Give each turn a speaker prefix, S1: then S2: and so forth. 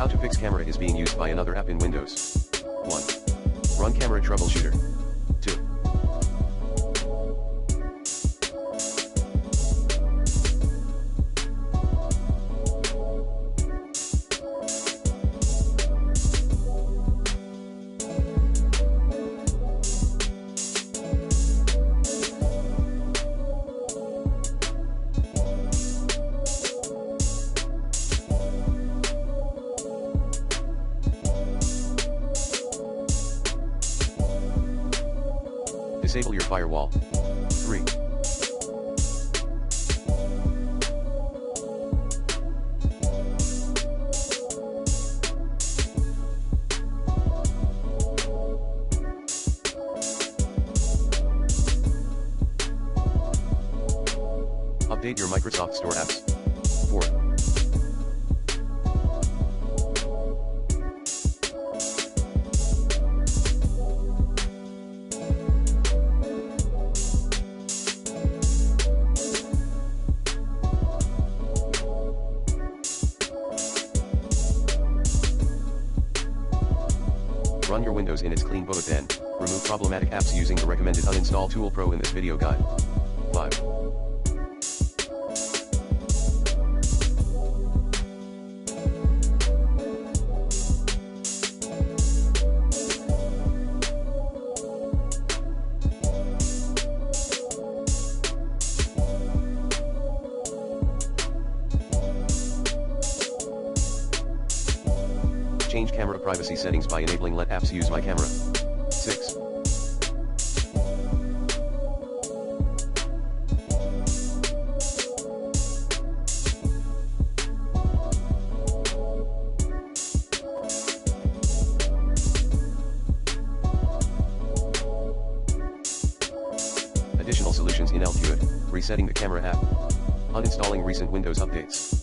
S1: How to fix camera is being used by another app in Windows. 1. Run Camera Troubleshooter. 2. Disable your firewall. 3. Update your Microsoft Store apps. 4. Run your Windows in its clean boot, then remove problematic apps using the recommended Uninstall Tool Pro in this video guide. 5. Change camera privacy settings by enabling Let Apps Use My Camera. 6. Additional solutions in LQIT, resetting the camera app. Uninstalling recent Windows updates.